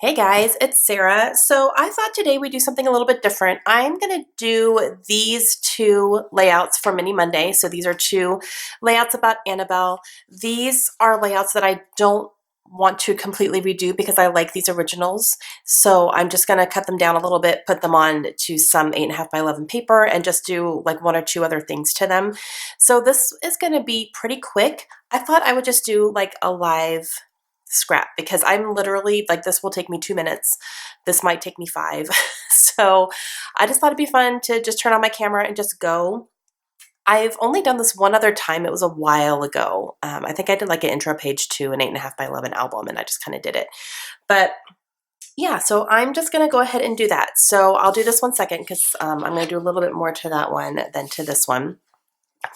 Hey guys, it's Sarah. So I thought today we'd do something a little bit different. I'm going to do these two layouts for Mini Monday. So these are two layouts about Annabelle. These are layouts that I don't want to completely redo because I like these originals. So I'm just going to cut them down a little bit, put them on to some 8.5 by 11 paper and just do like one or two other things to them. So this is going to be pretty quick. I thought I would just do like a live scrap because I'm literally like, this will take me 2 minutes. This might take me 5. So I just thought it'd be fun to just turn on my camera and just go. I've only done this one other time. It was a while ago. I think I did like an intro page to an 8.5 by 11 album and I just kind of did it. But yeah, so I'm just going to go ahead and do that. So I'll do this one second because I'm going to do a little bit more to that one than to this one.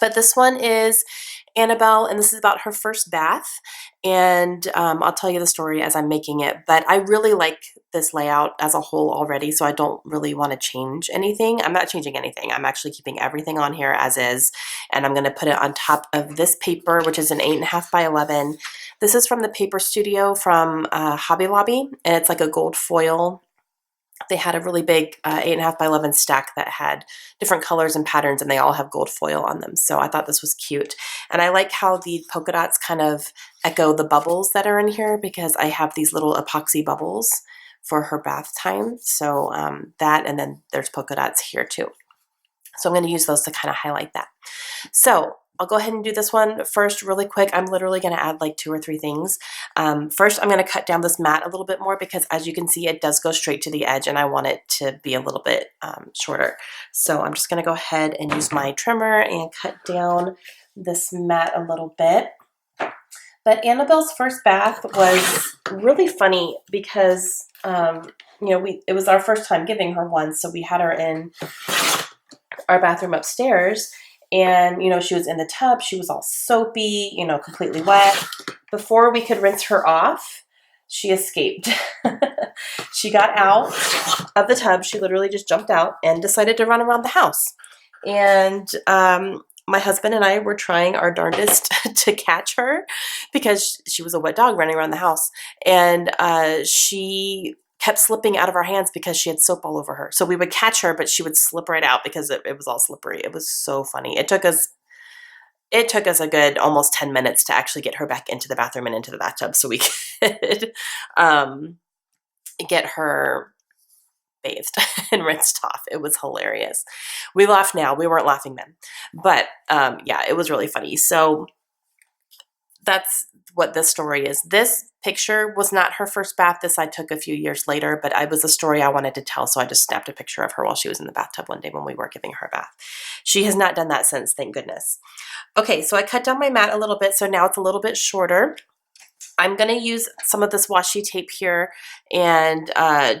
But this one is Annabelle, and this is about her first bath. And I'll tell you the story as I'm making it. But I really like this layout as a whole already, so I don't really want to change anything. I'm not changing anything. I'm actually keeping everything on here as is. And I'm going to put it on top of this paper, which is an 8.5 by 11. This is from the Paper Studio from Hobby Lobby, and it's like a gold foil. They had a really big 8.5 by 11 stack that had different colors and patterns, and they all have gold foil on them. So I thought this was cute. And I like how the polka dots kind of echo the bubbles that are in here because I have these little epoxy bubbles for her bath time. So that, and then there's polka dots here too. So I'm going to use those to kind of highlight that. So I'll go ahead and do this one first really quick. I'm literally going to add like 2 or 3 things. First, I'm going to cut down this mat a little bit more because as you can see, it does go straight to the edge and I want it to be a little bit shorter. So I'm just going to go ahead and use my trimmer and cut down this mat a little bit. But Annabelle's first bath was really funny because, it was our first time giving her one. So we had her in our bathroom upstairs. And, she was in the tub. She was all soapy, completely wet. Before we could rinse her off, she escaped. She got out of the tub. She literally just jumped out and decided to run around the house. And my husband and I were trying our darndest to catch her because she was a wet dog running around the house. And she kept slipping out of our hands because she had soap all over her. So we would catch her, but she would slip right out because it was all slippery. It was so funny. It took us a good almost 10 minutes to actually get her back into the bathroom and into the bathtub so we could get her bathed and rinsed off. It was hilarious. We laugh now. We weren't laughing then. But yeah, it was really funny. So that's what this story is. This picture was not her first bath. This I took a few years later, but it was a story I wanted to tell, so I just snapped a picture of her while she was in the bathtub one day when we were giving her a bath. She has not done that since, thank goodness. Okay, so I cut down my mat a little bit, so now it's a little bit shorter. I'm going to use some of this washi tape here and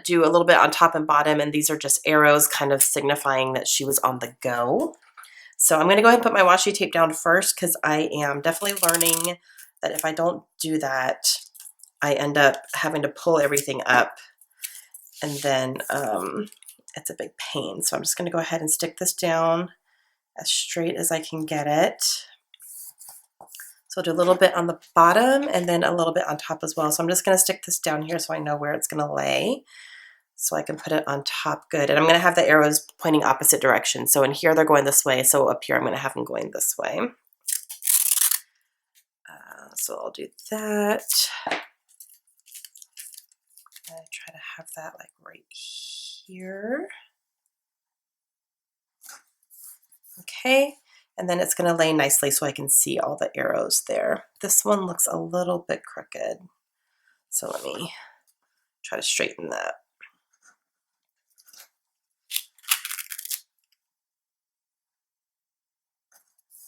do a little bit on top and bottom, and these are just arrows kind of signifying that she was on the go. So I'm going to go ahead and put my washi tape down first because I am definitely learning that if I don't do that, I end up having to pull everything up and then it's a big pain. So I'm just going to go ahead and stick this down as straight as I can get it. So I'll do a little bit on the bottom and then a little bit on top as well. So I'm just going to stick this down here so I know where it's going to lay so I can put it on top good. And I'm going to have the arrows pointing opposite directions. So in here they're going this way. So up here I'm going to have them going this way. So I'll do that. I try to have that like right here. Okay, and then it's going to lay nicely so I can see all the arrows there. This one looks a little bit crooked, so let me try to straighten that.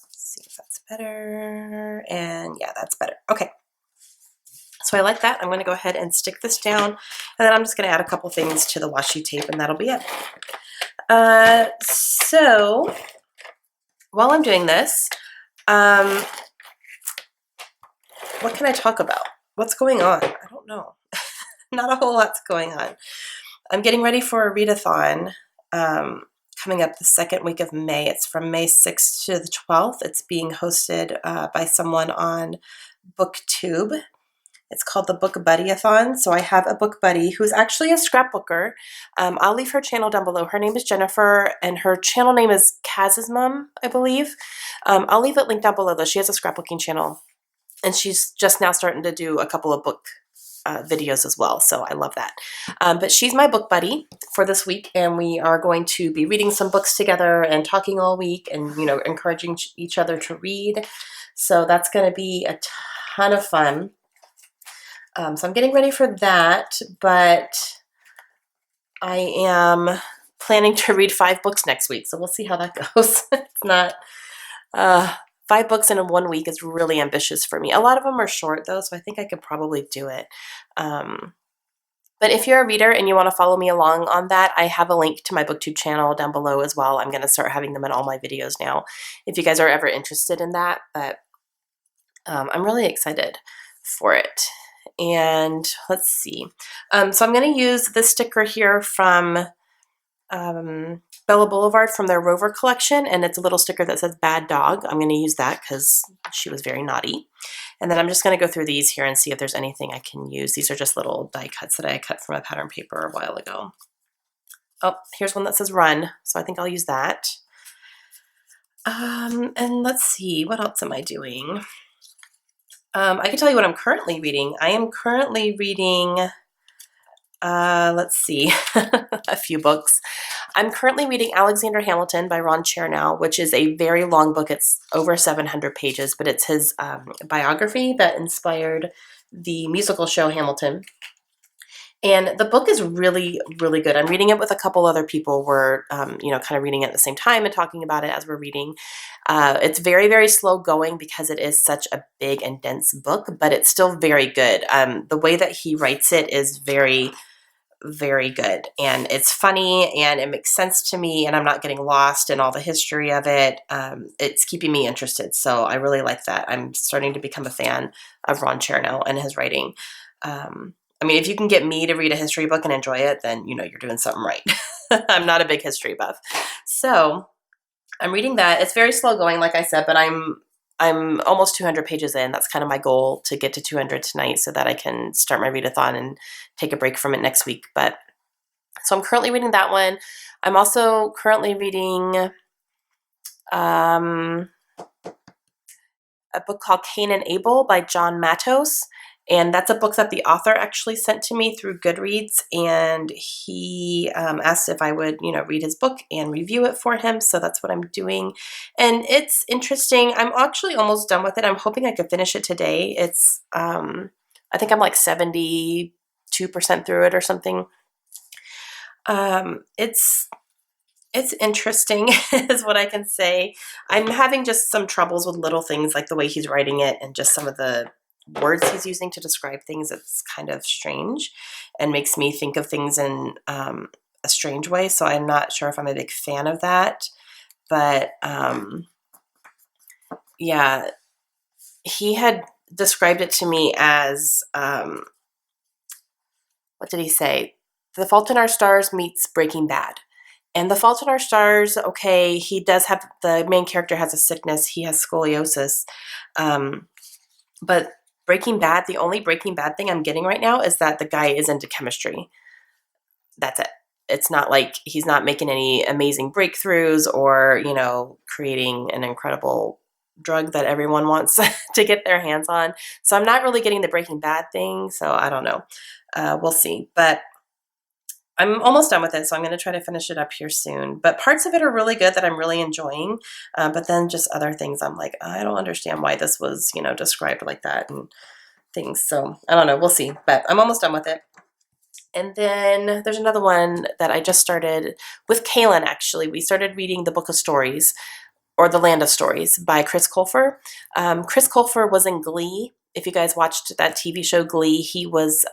Let's see if that's better, and yeah, that's better. Okay. So I like that. I'm going to go ahead and stick this down, and then I'm just going to add a couple things to the washi tape, and that'll be it. So while I'm doing this, what can I talk about? What's going on? I don't know. Not a whole lot's going on. I'm getting ready for a readathon coming up the second week of May. It's from May 6th to the 12th. It's being hosted by someone on BookTube. It's called the Book Buddy-a-thon. So I have a book buddy who's actually a scrapbooker. I'll leave her channel down below. Her name is Jennifer, and her channel name is Kaz's Mom, I believe. I'll leave it linked down below, though. She has a scrapbooking channel, and she's just now starting to do a couple of book videos as well, so I love that. But she's my book buddy for this week, and we are going to be reading some books together and talking all week and, you know, encouraging each other to read. So that's going to be a ton of fun. So I'm getting ready for that, but I am planning to read 5 books next week, so we'll see how that goes. It's not... 5 books in 1 week is really ambitious for me. A lot of them are short, though, so I think I could probably do it. But if you're a reader and you want to follow me along on that, I have a link to my BookTube channel down below as well. I'm going to start having them in all my videos now, if you guys are ever interested in that. But I'm really excited for it. And let's see. So I'm going to use this sticker here from... Bella Boulevard from their Rover collection, and it's a little sticker that says Bad Dog. I'm going to use that because she was very naughty. And then I'm just going to go through these here and see if there's anything I can use. These are just little die cuts that I cut from a pattern paper a while ago. Oh, here's one that says Run, so I think I'll use that. And let's see, what else am I doing? I can tell you what I'm currently reading. I am currently reading... let's see, a few books. I'm currently reading Alexander Hamilton by Ron Chernow, which is a very long book. It's over 700 pages, but it's his biography that inspired the musical show Hamilton. And the book is really, really good. I'm reading it with a couple other people. We're, you know, kind of reading it at the same time and talking about it as we're reading. It's very, very slow going because it is such a big and dense book, but it's still very good. The way that he writes it is very... very good, and it's funny, and it makes sense to me, and I'm not getting lost in all the history of it. It's keeping me interested, so I really like that. I'm starting to become a fan of Ron Chernow and his writing. I mean, if you can get me to read a history book and enjoy it, then you know you're doing something right. I'm not a big history buff, so I'm reading that. It's very slow going, like I said, but I'm almost 200 pages in. That's kind of my goal, to get to 200 tonight so that I can start my readathon and take a break from it next week. But so I'm currently reading that one. I'm also currently reading a book called Cain and Abel by John Matos. And that's a book that the author actually sent to me through Goodreads, and he asked if I would, you know, read his book and review it for him. So that's what I'm doing, and it's interesting. I'm actually almost done with it. I'm hoping I could finish it today. It's I think I'm like 72% through it or something. It's interesting is what I can say. I'm having just some troubles with little things like the way he's writing it and just some of the words he's using to describe things. It's kind of strange and makes me think of things in a strange way. So I'm not sure if I'm a big fan of that. But yeah, he had described it to me as, what did he say? The Fault in Our Stars meets Breaking Bad. And The Fault in Our Stars, okay, he does have, the main character has a sickness. He has scoliosis. But Breaking Bad, the only Breaking Bad thing I'm getting right now is that the guy is into chemistry. That's it. It's not like he's not making any amazing breakthroughs or, you know, creating an incredible drug that everyone wants to get their hands on. So I'm not really getting the Breaking Bad thing. So I don't know. We'll see. But I'm almost done with it, so I'm going to try to finish it up here soon. But parts of it are really good that I'm really enjoying. But then just other things I'm like, I don't understand why this was, you know, described like that and things. So I don't know. We'll see. But I'm almost done with it. And then there's another one that I just started with Kaylin, actually. We started reading the Book of Stories, or The Land of Stories, by Chris Colfer. Chris Colfer was in Glee. If you guys watched that TV show Glee, he was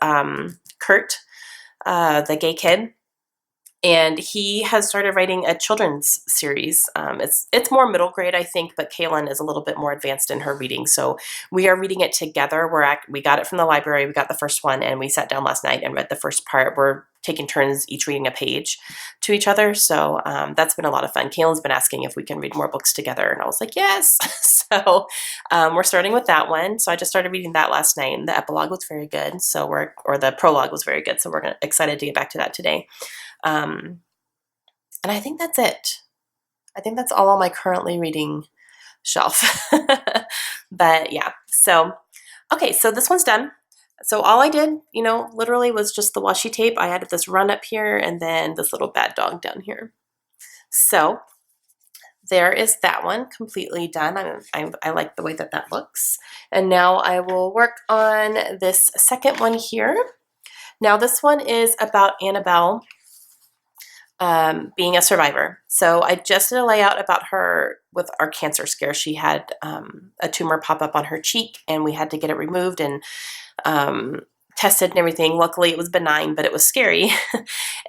Kurt, the gay kid, and he has started writing a children's series. It's more middle grade, I think, but Kaylin is a little bit more advanced in her reading, so we are reading it together. We got it from the library. We got the first one, and we sat down last night and read the first part. We're taking turns each reading a page to each other. So that's been a lot of fun. Kaylin's been asking if we can read more books together, and I was like, yes. So we're starting with that one. So I just started reading that last night, and the epilogue was very good. So or the prologue was very good. So we're excited to get back to that today. And I think that's it. I think that's all on my currently reading shelf. But yeah, so okay, so this one's done. So all I did, literally was just the washi tape. I added this run up here and then this little bad dog down here. So there is that one completely done. I like the way that looks. And now I will work on this second one here. Now this one is about Annabelle being a survivor. So I just did a layout about her with our cancer scare. She had a tumor pop up on her cheek, and we had to get it removed and tested and everything. Luckily, it was benign, but it was scary.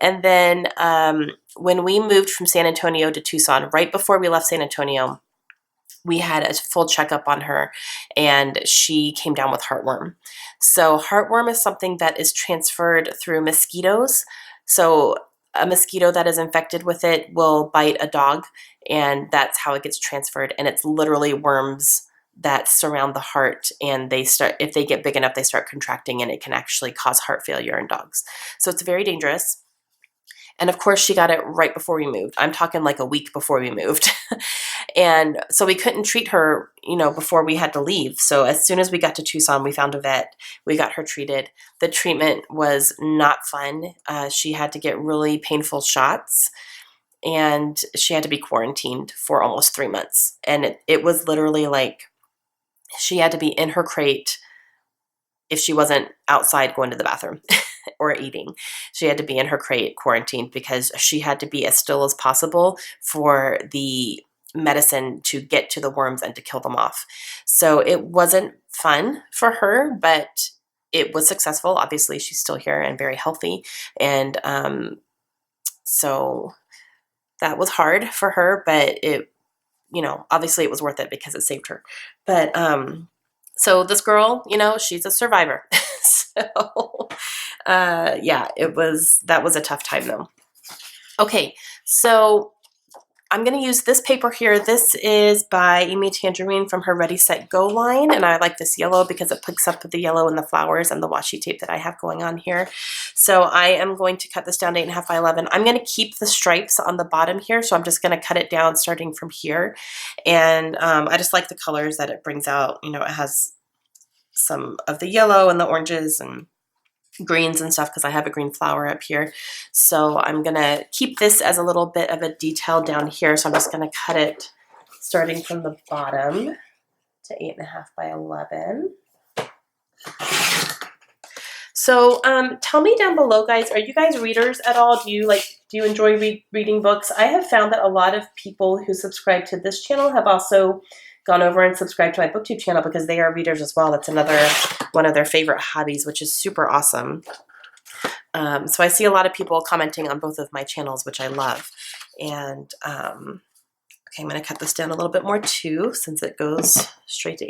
And then when we moved from San Antonio to Tucson, right before we left San Antonio, we had a full checkup on her, and she came down with heartworm. So heartworm is something that is transferred through mosquitoes. So a mosquito that is infected with it will bite a dog, and that's how it gets transferred. And it's literally worms that surround the heart, and if they get big enough, they start contracting, and it can actually cause heart failure in dogs. So it's very dangerous. And of course, she got it right before we moved. I'm talking like a week before we moved. And so we couldn't treat her, before we had to leave. So as soon as we got to Tucson, we found a vet. We got her treated. The treatment was not fun. She had to get really painful shots, and she had to be quarantined for almost 3 months. And it was literally like she had to be in her crate if she wasn't outside going to the bathroom or eating. She had to be in her crate quarantined because she had to be as still as possible for the medicine to get to the worms and to kill them off. So it wasn't fun for her, but it was successful. Obviously, she's still here and very healthy. And so that was hard for her, but obviously it was worth it because it saved her. But so this girl, she's a survivor. So yeah, that was a tough time though. Okay, so I'm going to use this paper here. This is by Amy Tangerine from her Ready, Set, Go line, and I like this yellow because it picks up the yellow and the flowers and the washi tape that I have going on here. So I am going to cut this down to 8.5 by 11. I'm going to keep the stripes on the bottom here, so I'm just going to cut it down starting from here. And I just like the colors that it brings out. It has some of the yellow and the oranges and greens and stuff because I have a green flower up here. So I'm going to keep this as a little bit of a detail down here. So I'm just going to cut it starting from the bottom to 8.5 by 11. So tell me down below, guys, are you guys readers at all? Do you enjoy reading books? I have found that a lot of people who subscribe to this channel have also gone over and subscribed to my booktube channel because they are readers as well. That's another one of their favorite hobbies, which is super awesome. So I see a lot of people commenting on both of my channels, which I love. And okay, I'm going to cut this down a little bit more too, since it goes straight to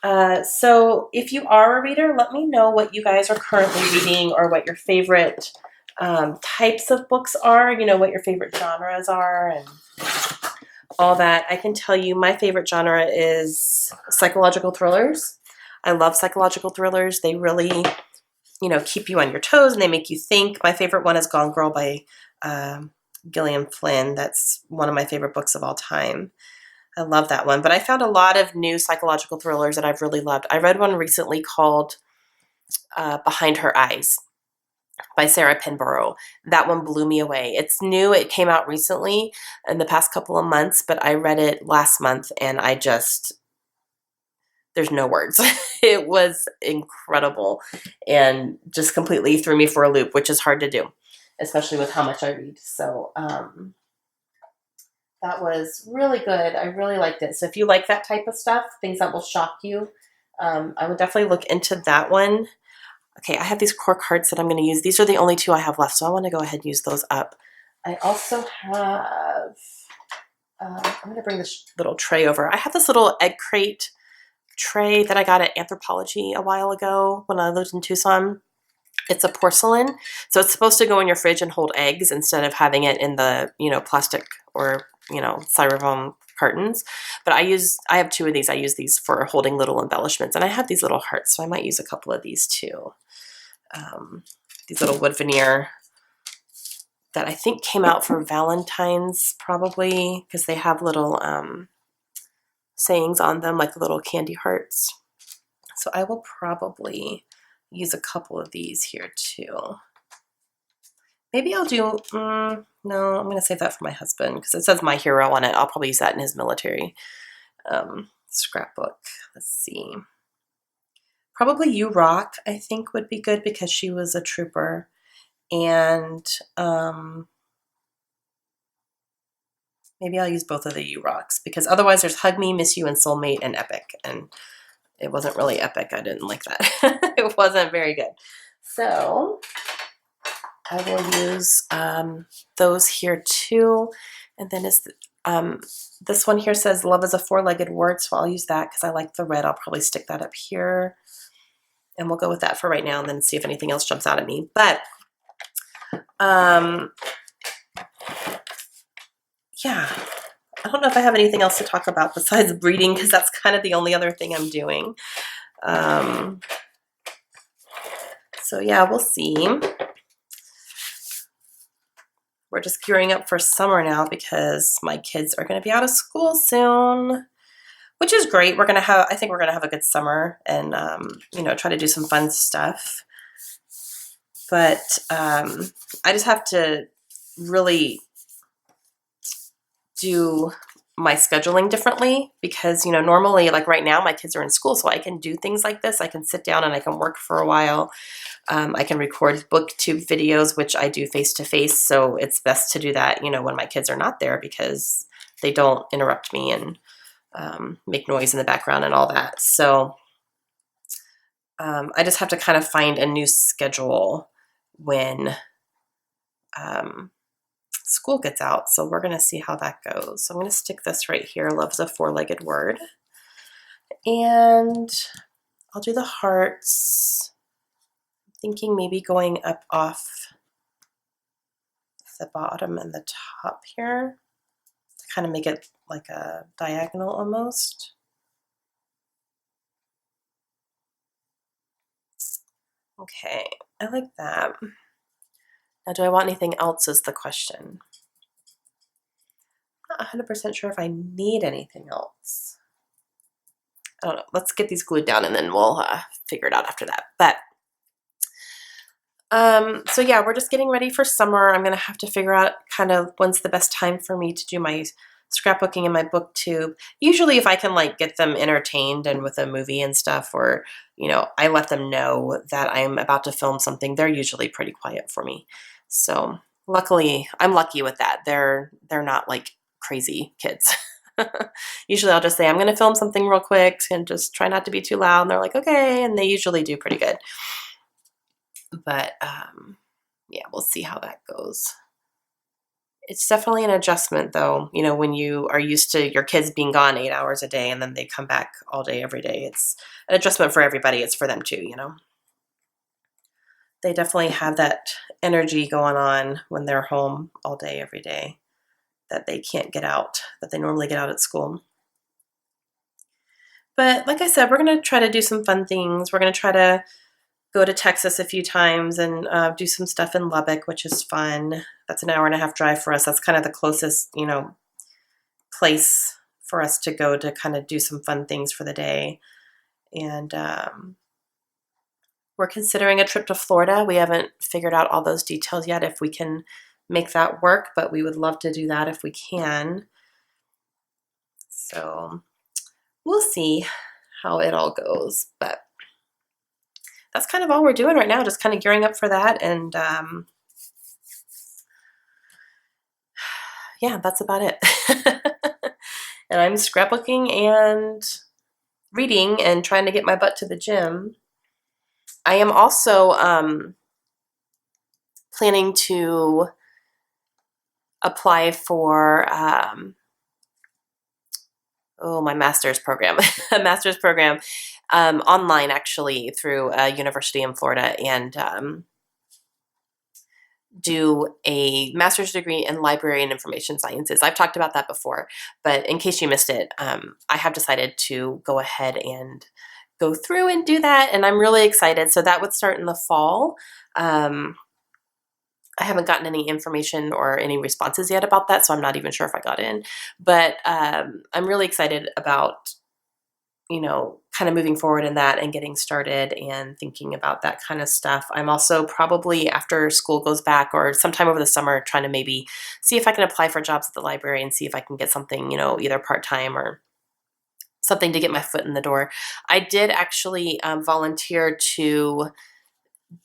8.5. So if you are a reader, let me know what you guys are currently reading or what your favorite types of books are, what your favorite genres are and all that. I can tell you my favorite genre is psychological thrillers. I love psychological thrillers. They really, keep you on your toes and they make you think. My favorite one is Gone Girl by Gillian Flynn. That's one of my favorite books of all time. I love that one. But I found a lot of new psychological thrillers that I've really loved. I read one recently called Behind Her Eyes by Sarah Pinborough. That one blew me away. It's new. It came out recently in the past couple of months, but I read it last month and there's no words. It was incredible and just completely threw me for a loop, which is hard to do, especially with how much I read. So that was really good. I really liked it. So if you like that type of stuff, things that will shock you, I would definitely look into that one. Okay, I have these core cards that I'm going to use. These are the only two I have left, so I want to go ahead and use those up. I also have, I'm going to bring this little tray over. I have this little egg crate tray that I got at Anthropology a while ago when I lived in Tucson. It's a porcelain, so it's supposed to go in your fridge and hold eggs instead of having it in the, plastic or, styrofoam cartons. But I have two of these. I use these for holding little embellishments, and I have these little hearts, so I might use a couple of these too. These little wood veneer that I think came out for Valentine's, probably, because they have little sayings on them, like little candy hearts. So I will probably use a couple of these here too. Maybe I'll do, no, I'm going to save that for my husband because it says My Hero on it. I'll probably use that in his military scrapbook. Let's see. Probably You Rock, I think, would be good because she was a trooper. And maybe I'll use both of the You Rocks because otherwise there's Hug Me, Miss You, and Soulmate and Epic. And it wasn't really epic. I didn't like that. It wasn't very good. So I will use those here too. And then this one here says Love is a Four-Legged Word, so I'll use that because I like the red. I'll probably stick that up here. And we'll go with that for right now and then see if anything else jumps out at me. But yeah, I don't know if I have anything else to talk about besides breeding because that's kind of the only other thing I'm doing. So yeah, we'll see. We're just gearing up for summer now because my kids are going to be out of school soon, which is great. I think we're going to have a good summer and, try to do some fun stuff. But I just have to really do my scheduling differently because, normally, like right now, my kids are in school, so I can do things like this. I can sit down and I can work for a while. I can record booktube videos, which I do face-to-face, so it's best to do that, when my kids are not there because they don't interrupt me and make noise in the background and all that. So I just have to kind of find a new schedule when school gets out. So we're going to see how that goes. So I'm going to stick this right here. Love's a Four-Legged Word. And I'll do the hearts. I'm thinking maybe going up off the bottom and the top here to kind of make it like a diagonal almost. Okay, I like that. Now, do I want anything else is the question. I'm not 100% sure if I need anything else. I don't know. Let's get these glued down and then we'll figure it out after that. But so yeah, we're just getting ready for summer. I'm going to have to figure out kind of when's the best time for me to do my scrapbooking and my booktube. Usually if I can like get them entertained and with a movie and stuff, or, I let them know that I'm about to film something, they're usually pretty quiet for me. So luckily, I'm lucky with that. They're not like crazy kids. Usually I'll just say, I'm going to film something real quick and just try not to be too loud. And they're like, okay. And they usually do pretty good. But yeah, we'll see how that goes. It's definitely an adjustment though, when you are used to your kids being gone 8 hours a day and then they come back all day, every day. It's an adjustment for everybody. It's for them too, They definitely have that energy going on when they're home all day, every day that they can't get out, that they normally get out at school. But like I said, we're going to try to do some fun things. We're going to try to go to Texas a few times and do some stuff in Lubbock, which is fun. That's an 1.5-hour drive for us. That's kind of the closest, place for us to go to kind of do some fun things for the day. And we're considering a trip to Florida. We haven't figured out all those details yet if we can make that work, but we would love to do that if we can. So we'll see how it all goes, but that's kind of all we're doing right now, just kind of gearing up for that. And yeah, that's about it. And I'm scrapbooking and reading and trying to get my butt to the gym. I am also planning to apply for my master's program, a master's program online actually through a university in Florida. And do a master's degree in library and information sciences. I've talked about that before, but in case you missed it, I have decided to go ahead and go through and do that, and I'm really excited. So that would start in the fall. I haven't gotten any information or any responses yet about that, so I'm not even sure if I got in. But I'm really excited about, kind of moving forward in that and getting started and thinking about that kind of stuff. I'm also probably after school goes back or sometime over the summer trying to maybe see if I can apply for jobs at the library and see if I can get something, either part-time or something to get my foot in the door. I did actually volunteer to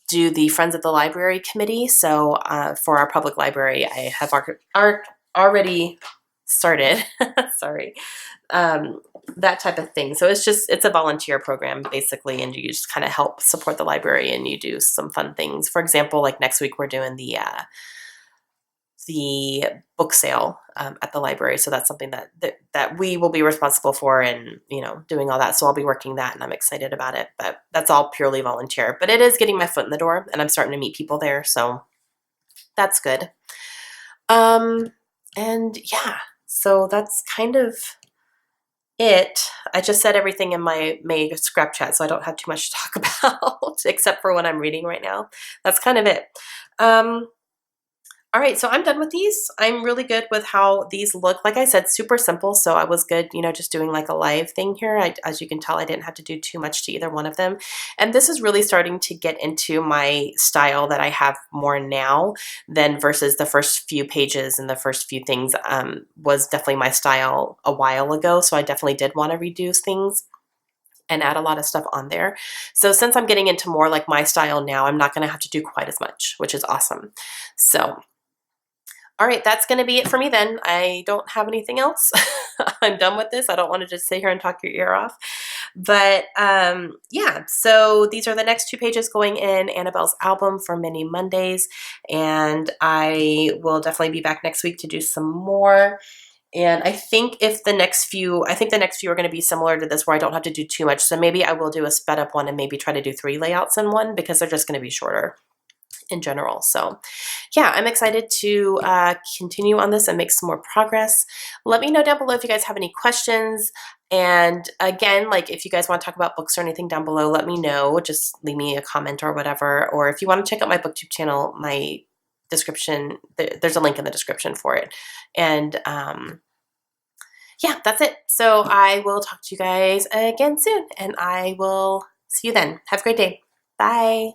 do the Friends of the Library committee. So for our public library, I have already started, sorry, that type of thing. So it's a volunteer program basically, and you just kind of help support the library and you do some fun things. For example, like next week we're doing the book sale at the library. So that's something that we will be responsible for and, doing all that. So I'll be working that and I'm excited about it, but that's all purely volunteer, but it is getting my foot in the door and I'm starting to meet people there. So that's good. And yeah, so that's kind of it. I just said everything in my scrap chat, so I don't have too much to talk about except for what I'm reading right now. That's kind of it. All right, so I'm done with these. I'm really good with how these look. Like I said, super simple, so I was good, just doing like a live thing here. As you can tell, I didn't have to do too much to either one of them. And this is really starting to get into my style that I have more now than versus the first few pages and the first few things was definitely my style a while ago. So I definitely did want to reduce things and add a lot of stuff on there. So since I'm getting into more like my style now, I'm not going to have to do quite as much, which is awesome. So all right, that's going to be it for me then. I don't have anything else. I'm done with this. I don't want to just sit here and talk your ear off. But yeah, so these are the next 2 pages going in Annabelle's album for Mini Mondays. And I will definitely be back next week to do some more. And I think the next few are going to be similar to this where I don't have to do too much. So maybe I will do a sped up one and maybe try to do 3 layouts in one because they're just going to be shorter in general. So yeah, I'm excited to continue on this and make some more progress. Let me know down below if you guys have any questions. And again, like if you guys want to talk about books or anything down below, let me know. Just leave me a comment or whatever. Or if you want to check out my booktube channel, my description, there's a link in the description for it. And yeah, that's it. So I will talk to you guys again soon and I will see you then. Have a great day. Bye.